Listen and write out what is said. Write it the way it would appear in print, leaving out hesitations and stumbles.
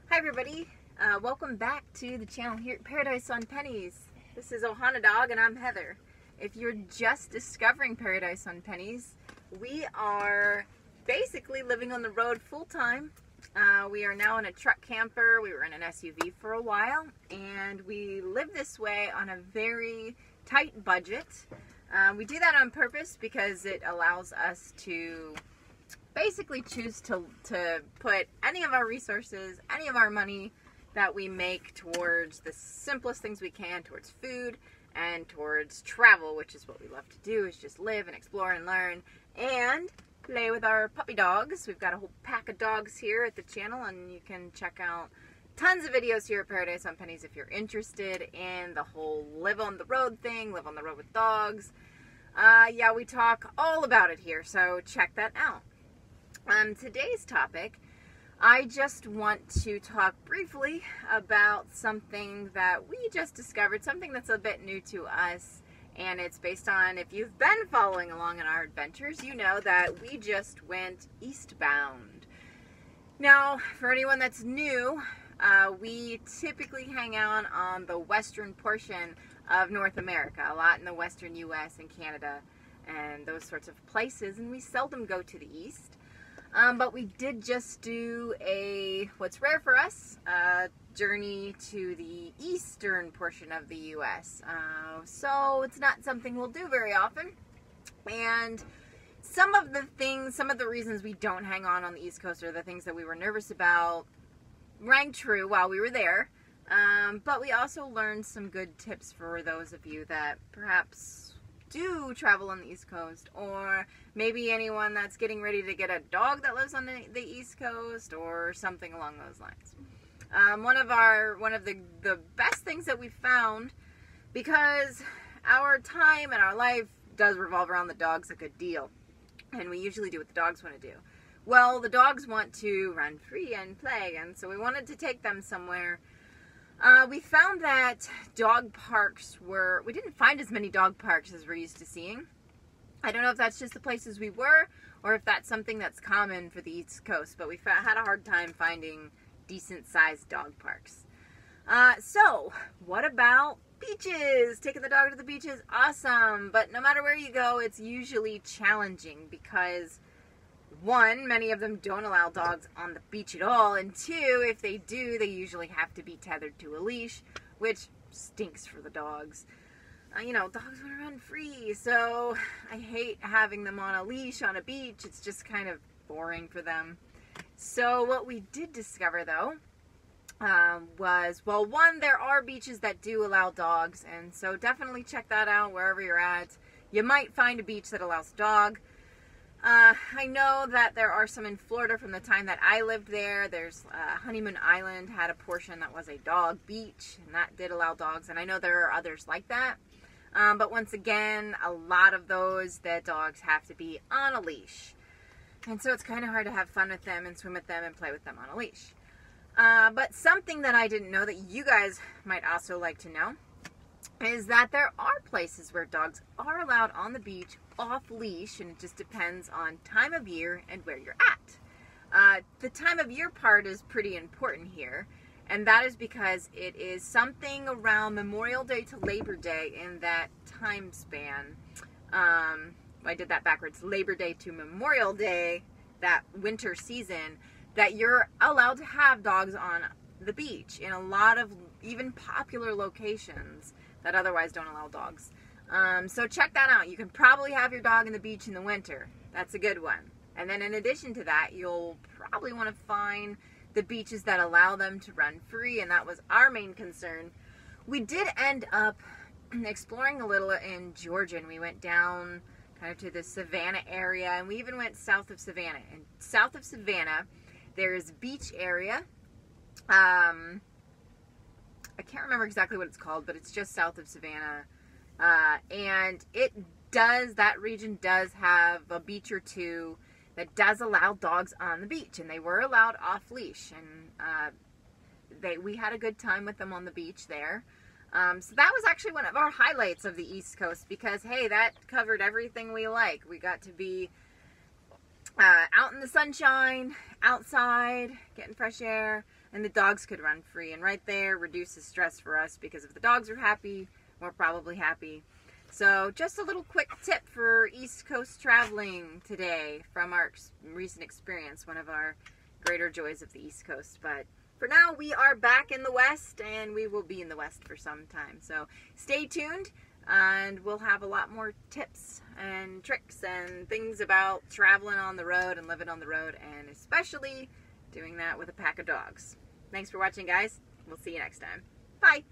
Hi everybody, welcome back to the channel here at Paradise on Pennies. This is Ohana Dog and I'm Heather. If you're just discovering Paradise on Pennies, we are basically living on the road full time. We are now in a truck camper. We were in an SUV for a while and we live this way on a very tight budget. We do that on purpose because it allows us to basically choose to put any of our resources, any of our money that we make towards the simplest things we can, towards food and towards travel, which is what we love to do, is just live and explore and learn and play with our puppy dogs. We've got a whole pack of dogs here at the channel and you can check out tons of videos here at Paradise on Pennies if you're interested in the whole live on the road thing, live on the road with dogs. Yeah, we talk all about it here, so check that out. Today's topic, I just want to talk briefly about something that we just discovered, something that's a bit new to us, and it's based on, if you've been following along in our adventures, you know that we just went eastbound. Now, for anyone that's new, we typically hang out on the western portion of North America, a lot in the western US and Canada and those sorts of places, and we seldom go to the east. But we did just do what's rare for us, a journey to the eastern portion of the U.S. So it's not something we'll do very often. And some of the reasons we don't hang on the East Coast are the things that we were nervous about rang true while we were there. But we also learned some good tips for those of you that perhaps do travel on the East Coast, or maybe anyone that's getting ready to get a dog that lives on the East Coast, or something along those lines. One of the best things that we found, because our time and our life does revolve around the dogs a good deal, and we usually do what the dogs want to do. Well, the dogs want to run free and play, and so we wanted to take them somewhere. We found that dog parks we didn't find as many dog parks as we're used to seeing. I don't know if that's just the places we were, or if that's something that's common for the East Coast, but we had a hard time finding decent-sized dog parks. So, what about beaches? Taking the dog to the beach is awesome, but no matter where you go, it's usually challenging because, one, many of them don't allow dogs on the beach at all, and two, if they do, they usually have to be tethered to a leash, which stinks for the dogs. You know, dogs want to run free, so I hate having them on a leash on a beach. It's just kind of boring for them. So what we did discover, though, was, well, one, there are beaches that do allow dogs, and so definitely check that out wherever you're at. You might find a beach that allows a dog. I know that there are some in Florida from the time that I lived there. There's Honeymoon Island had a portion that was a dog beach, and that did allow dogs, and I know there are others like that. But once again, a lot of those, the dogs have to be on a leash. And so it's kind of hard to have fun with them and swim with them and play with them on a leash. But something that I didn't know that you guys might also like to know is that there are places where dogs are allowed on the beach off leash, and it just depends on time of year and where you're at. The time of year part is pretty important here, and that is because it is something around Memorial Day to Labor Day in that time span. I did that backwards. Labor Day to Memorial Day, that winter season, that you're allowed to have dogs on the beach in a lot of even popular locations that otherwise don't allow dogs. So check that out. You can probably have your dog in the beach in the winter. That's a good one. And then in addition to that, you'll probably want to find the beaches that allow them to run free, and that was our main concern. We did end up exploring a little in Georgia, and we went down kind of to the Savanah area, and we even went south of Savanah. And south of Savanah, there's a beach area. I can't remember exactly what it's called, but it's just south of Savanah. And that region does have a beach or two that does allow dogs on the beach, and they were allowed off leash, and we had a good time with them on the beach there. So that was actually one of our highlights of the East Coast because, hey, that covered everything we like. We got to be out in the sunshine, outside, getting fresh air, and the dogs could run free. And right there reduces stress for us, because if the dogs are happy, we're probably happy. So just a little quick tip for East Coast traveling today from our recent experience, one of our greater joys of the East Coast. But for now, we are back in the West, and we will be in the West for some time. So stay tuned, and we'll have a lot more tips and tricks and things about traveling on the road and living on the road, and especially doing that with a pack of dogs. Thanks for watching, guys. We'll see you next time. Bye.